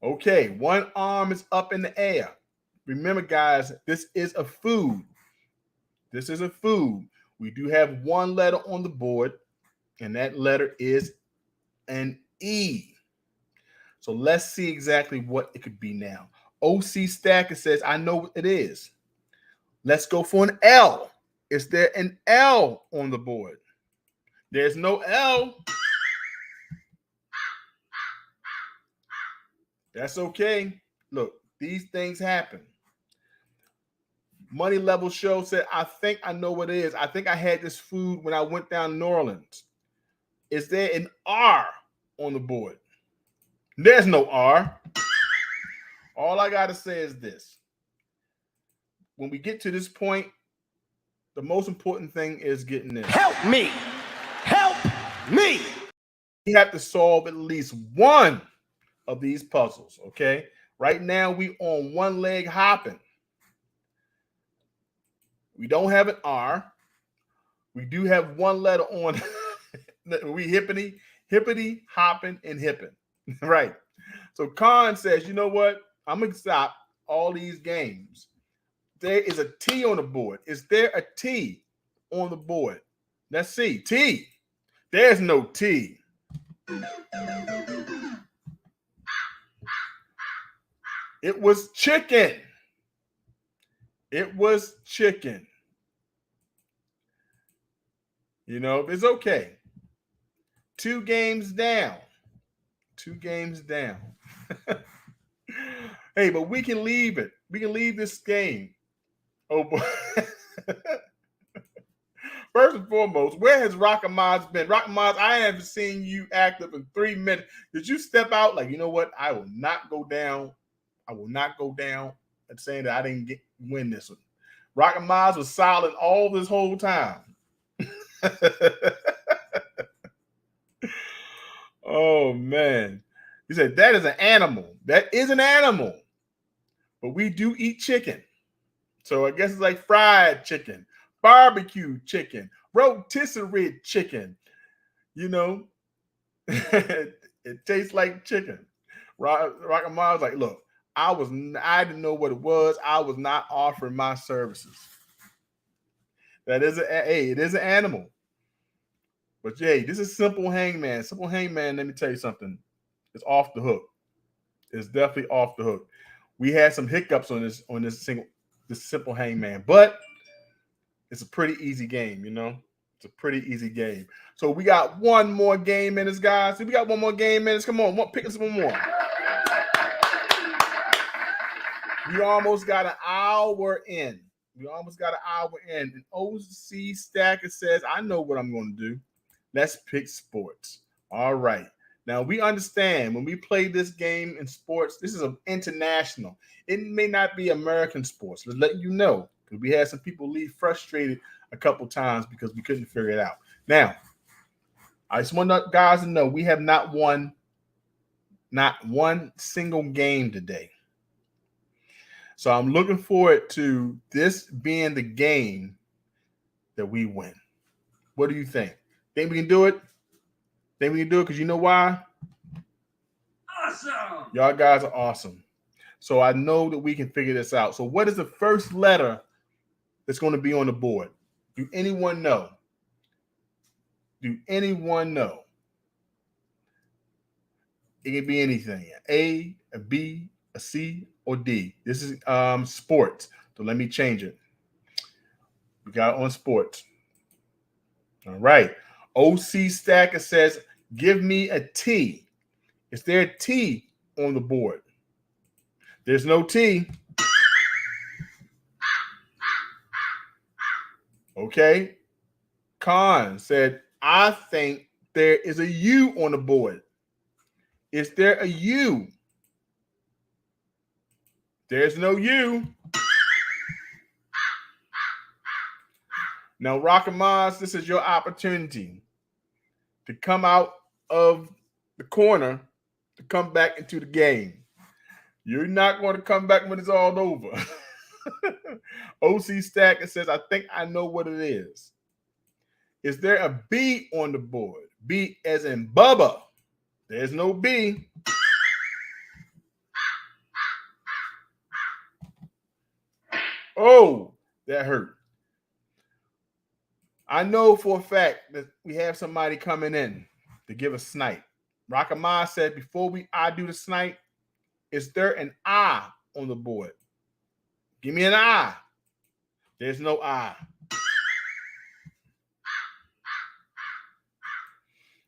Okay, one arm is up in the air. Remember, guys, this is a food. This is a food. We do have one letter on the board, and that letter is an E. So let's see exactly what it could be now. OC Stacker says, I know what it is. Let's go for an L. Is there an L on the board? There's no L. That's okay. Look, these things happen. Money Level Show said, I think I know what it is. I think I had this food when I went down to New Orleans. Is there an R on the board? There's no R. All I got to say is this. When we get to this point, the most important thing is getting this. Help me! Help me! We have to solve at least one of these puzzles, okay? Right now, we on one leg hopping. We don't have an R. We do have one letter on. We hippity, hopping, and hipping. Right. So Khan says, you know what? I'm going to stop all these games. There is a T on the board. Is there a T on the board? Let's see. T. There's no T. It was chicken. It was chicken. You know, it's okay. 2 games down. 2 games down. Hey, but we can leave it. We can leave this game. Oh, boy. First and foremost, where has Rocket Mods been? Rocket Mods, I haven't seen you active in 3 minutes. Did you step out like, you know what? I will not go down. I will not go down and saying that I didn't win this one. Rocket Mods was silent all this whole time. Oh, man. He said, that is an animal. That is an animal. But we do eat chicken. So I guess it's like fried chicken, barbecue chicken, rotisserie chicken. You know, it tastes like chicken. Rocket Mars like, look, I didn't know what it was. I was not offering my services. That is it is an animal. But hey, this is Simple Hangman. Simple Hangman, let me tell you something. It's off the hook. It's definitely off the hook. We had some hiccups on this simple hangman, but it's a pretty easy game, you know. It's a pretty easy game. So we got one more game minutes, guys. We got one more game minutes. Come on, pick us one more. We almost got an hour in. And OC Stacker says, I know what I'm going to do. Let's pick sports. All right. Now, we understand when we play this game in sports, this is an international. It may not be American sports. Let's let you know, because we had some people leave frustrated a couple times because we couldn't figure it out. Now, I just want guys to know we have not won one single game today. So I'm looking forward to this being the game that we win. What do you think? Think we can do it? Because you know why? Awesome. Y'all guys are awesome. So I know that we can figure this out. So what is the first letter that's going to be on the board? Do anyone know? It can be anything. A, a B, a C, or D. This is sports. So let me change it. We got it on sports. All right. OC Stacker says, give me a T. Is there a T on the board? There's no T. Okay. Khan said, I think there is a U on the board. Is there a U? There's no U. Now, Rockamaz, this is your opportunity to come out of the corner to come back into the game. You're not going to come back when it's all over. OC Stacker says, I think I know what it is. Is there a B on the board? B as in Bubba. There's no B. Oh, that hurt. I know for a fact that we have somebody coming in to give a snipe. Rockamaz said, before I do the snipe, is there an I on the board? Give me an I. There's no I.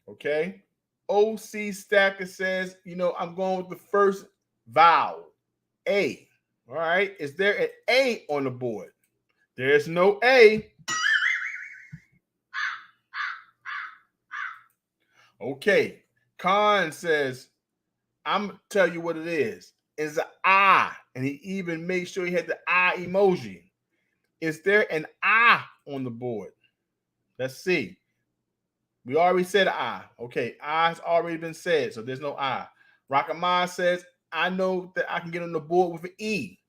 Okay. OC Stacker says, I'm going with the first vowel, A. All right. Is there an A on the board? There's no A. Okay. Khan says, I'm going to tell you what it is. It's an I. And he even made sure he had the I emoji. Is there an I on the board? Let's see. We already said I. Okay, I's already been said, so there's no I. Rockamaz says, I know that I can get on the board with an E.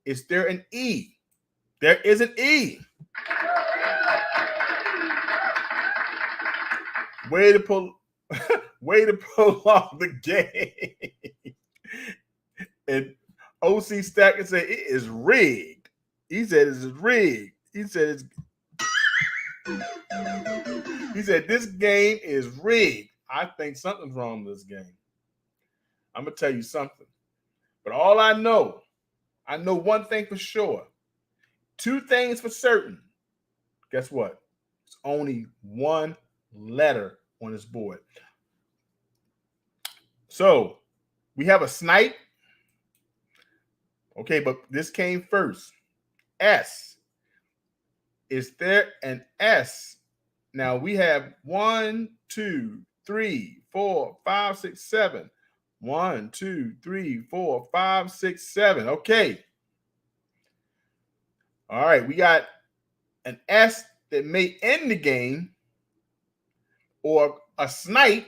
Is there an E? There is an E. Way to prolong the game. And OC Stacker said it is rigged. He said it's rigged. He said this game is rigged. I think something's wrong with this game. I'm gonna tell you something. But all I know one thing for sure. Two things for certain. Guess what? It's only one letter on this board. So we have a snipe. Okay, but this came first. S. Is there an S? Now we have 1, 2, 3, 4, 5, 6, 7. 1, 2, 3, 4, 5, 6, 7. Okay. All right, we got an S that may end the game or a snipe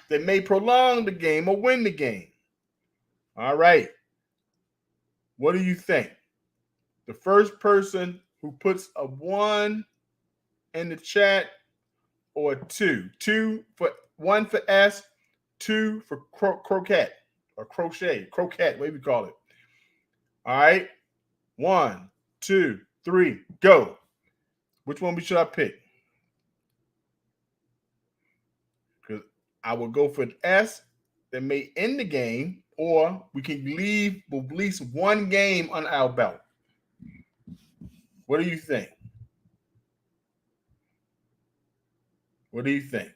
that may prolong the game or win the game. All right. What do you think? The first person who puts a 1 in the chat or 2. 1 for S, 2 for croquette or croquet, whatever you call it. All right. 1, 2, 3, go. Which one should I pick? Because I will go for S that may end the game, or we can leave with at least one game on our belt. What do you think? What do you think?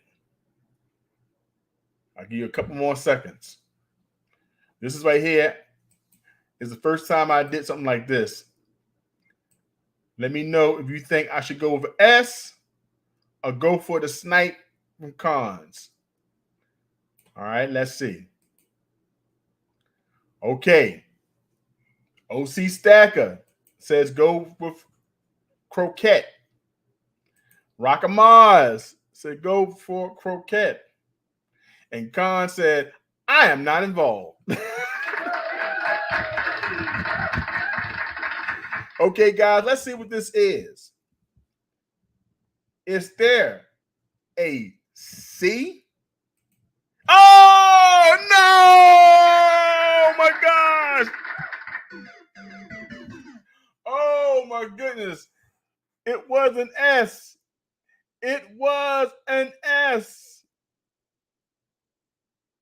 I'll give you a couple more seconds. This is right here. Is the first time I did something like this. Let me know if you think I should go with S or go for the snipe from Cons. All right, let's see. Okay. OC Stacker says go with Croquette. Rock Mars said go for Croquette. And Khan said, I am not involved. Okay, guys, let's see what this is. Is there a C? Oh, no! My gosh! Oh, my goodness. It was an S. It was an S.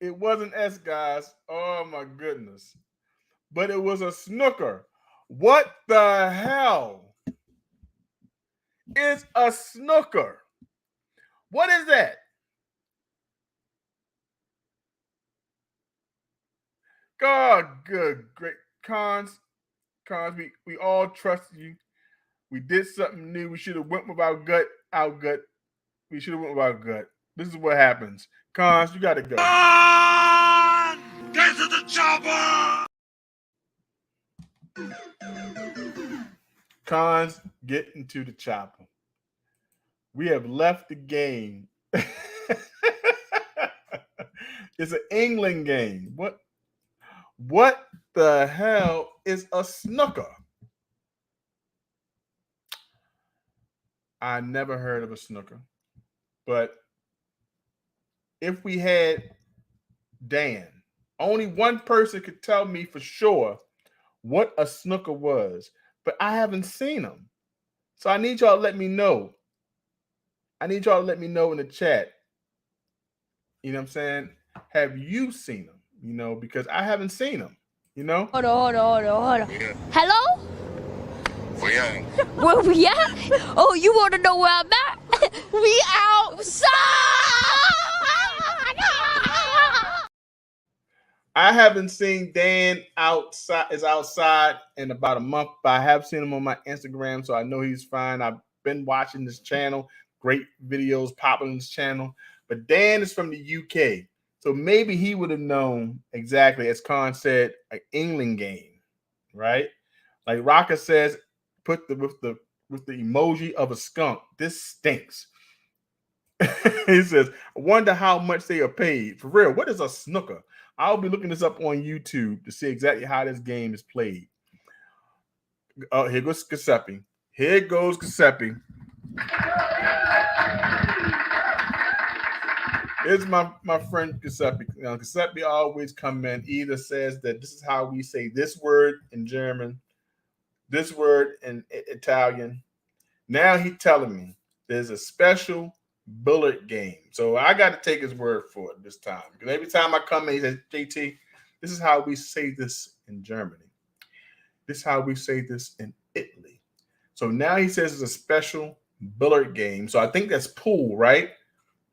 It was an S, guys. Oh, my goodness. But it was a snooker. What the hell is a snooker? What is that? God, good, great. Cons, we all trust you. We did something new. We should have went with our gut. We should have went with our gut. This is what happens. Cons, you got to go. Get to the chopper! Cons, get into the chopper. We have left the game. It's an England game. What the hell is a snooker? I never heard of a snooker. But if we had Dan, only one person could tell me for sure what a snooker was, but I haven't seen them. So I need y'all to let me know. I need y'all to let me know in the chat. You know what I'm saying? Have you seen them? You know, because I haven't seen them. You know? Hold on. Yeah. Hello? Where we at? Oh, you want to know where I'm at? We outside! I haven't seen Dan outside in about a month, but I have seen him on my Instagram, so I know he's fine. I've been watching this channel. Great videos popping on this channel. But Dan is from the UK, so maybe he would have known exactly, as Khan said, an England game, right? Like Raka says, put with the emoji of a skunk. This stinks. He says, I wonder how much they are paid. For real, what is a snooker? I'll be looking this up on YouTube to see exactly how this game is played. Oh, here goes Giuseppe. Here goes Giuseppe. Here's my friend Giuseppe. Giuseppe always come in, either says that this is how we say this word in German, this word in Italian. Now he's telling me there's a special bullet game. So I got to take his word for it this time. Because every time I come in, he says, JT, this is how we say this in Germany. This is how we say this in Italy. So now he says it's a special bullet game. So I think that's pool, right?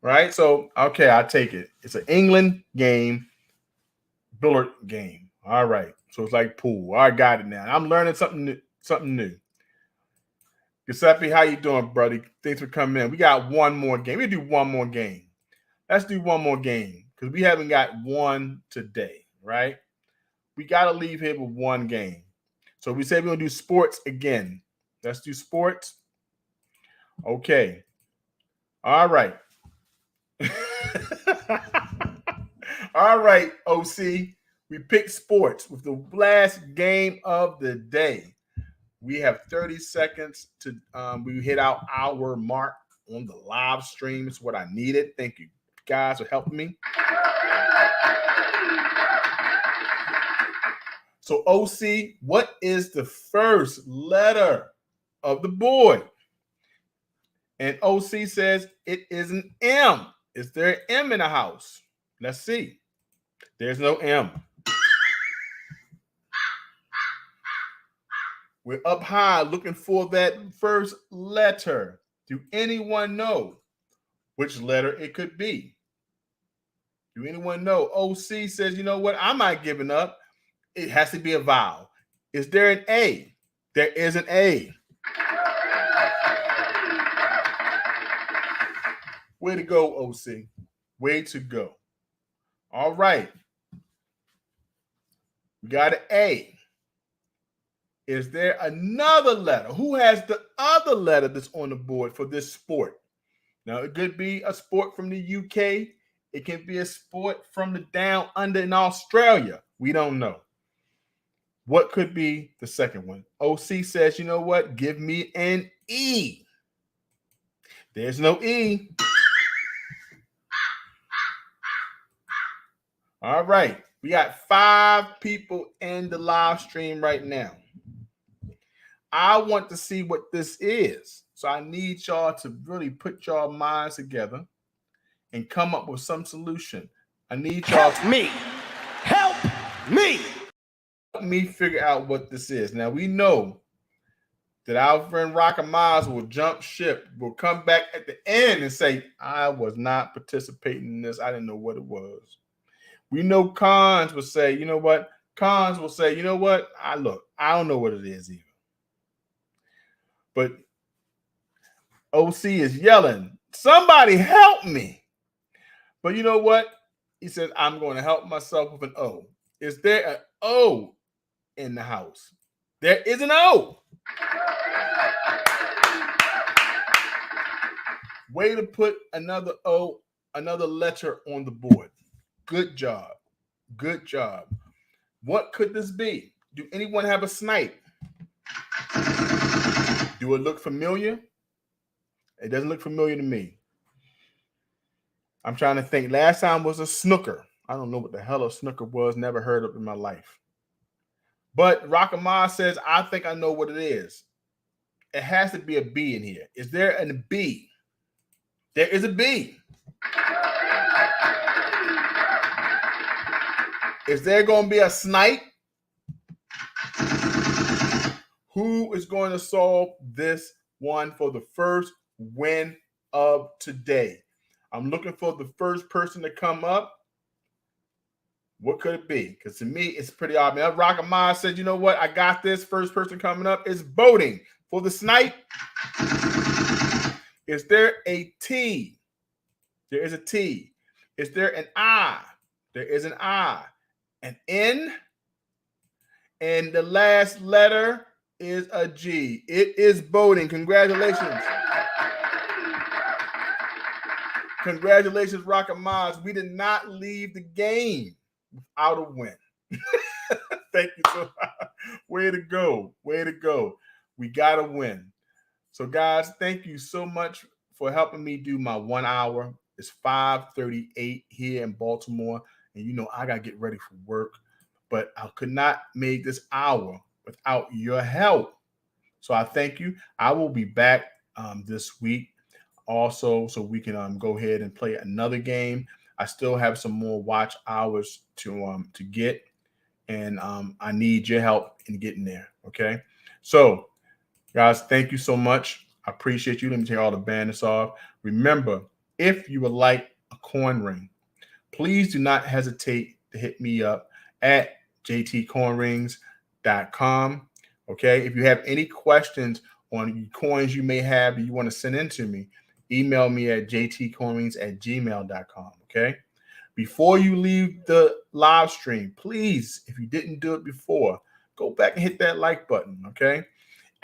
Right? So, okay, I'll take it. It's an England game, bullet game. All right. So it's like pool. I got it now. I'm learning something new. Giuseppe, how you doing, buddy? Thanks for coming in. We got one more game. We'll do one more game. Let's do one more game because we haven't got one today, right? We got to leave here with one game. So we said we're going to do sports again. Let's do sports. Okay. All right. All right, OC. We picked sports with the last game of the day. We have 30 seconds to we hit our hour mark on the live stream. It's what I needed. Thank you guys for helping me. So OC, what is the first letter of the board? And OC says it is an M. Is there an M in the house? Let's see. There's no M. We're up high looking for that first letter. Do anyone know which letter it could be? Do anyone know? OC says, you know what? I'm not giving up. It has to be a vowel. Is there an A? There is an A. Way to go, OC. Way to go. All right. We got an A. Is there another letter? Who has the other letter that's on the board for this sport? Now, it could be a sport from the UK. It can be a sport from the down under in Australia. We don't know. What could be the second one? OC says, you know what? Give me an E. There's no E. All right. We got 5 people in the live stream right now. I want to see what this is. So I need y'all to really put y'all minds together and come up with some solution. I need y'all to Help me. help me figure out what this is. Now we know that our friend Rocker Miles will jump ship, will come back at the end and say, I was not participating in this. I didn't know what it was. We know Cons will say, you know what? Cons will say, you know what? I don't know what it is either. But OC is yelling, somebody help me. But you know what? He says, I'm going to help myself with an O. Is there an O in the house? There is an O. Way to put another O, another letter on the board. Good job. Good job. What could this be? Do anyone have a snipe? Do it look familiar? It doesn't look familiar to me. I'm trying to think. Last time was a snooker. I don't know what the hell a snooker was. Never heard of it in my life. But Rockama says, I think I know what it is. It has to be a B in here. Is there a B? There is a B. Is there going to be a snipe? Who is going to solve this one for the first win of today? I'm looking for the first person to come up. What could it be? Because to me, it's pretty obvious. Rocket Maya said, you know what? I got this. First person coming up is voting for the snipe. Is there a T? There is a T. Is there an I? There is an I. An N. And the last letter is a G. It is voting. Congratulations. Congratulations, Rocket Maz. We did not leave the game without a win. Thank you so much. Way to go. Way to go. We got to win. So, guys, thank you so much for helping me do my 1 hour. It's 5:38 here in Baltimore. And, you know, I got to get ready for work. But I could not make this hour without your help. So I thank you. I will be back this week also so we can go ahead and play another game. I still have some more watch hours to get, and I need your help in getting there. Okay, so guys, thank you so much. I appreciate you. Let me take all the banners off. Remember, if you would like a coin ring, please do not hesitate to hit me up at JTCoinRings.com. Okay, if you have any questions on coins you may have that you want to send in to me, email me at jtcoinrings@gmail.com. Okay, before you leave the live stream, please, if you didn't do it before, go back and hit that like button. Okay,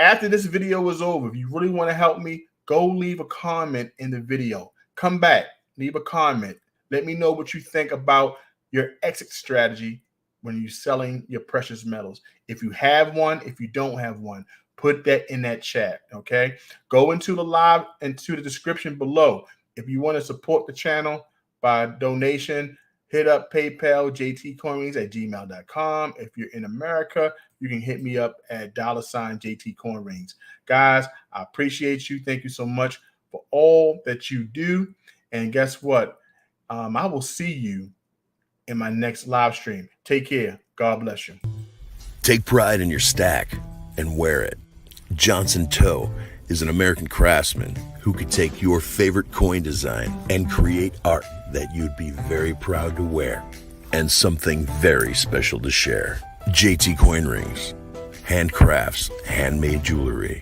after this video is over, if you really want to help me, go leave a comment in the video. Come back, leave a comment. Let me know what you think about your exit strategy when you're selling your precious metals. If you have one, if you don't have one, put that in that chat. Okay, go into the description below. If you want to support the channel by donation, hit up PayPal, jtcoinrings@gmail.com. If you're in America, you can hit me up at $JTCoinRings. Guys, I appreciate you. Thank you so much for all that you do. And guess what? I will see you in my next live stream. Take care. God bless you. Take pride in your stack and wear it. Johnson Toe is an American craftsman who could take your favorite coin design and create art that you'd be very proud to wear and something very special to share. JTCoinRings, handcrafts, handmade jewelry.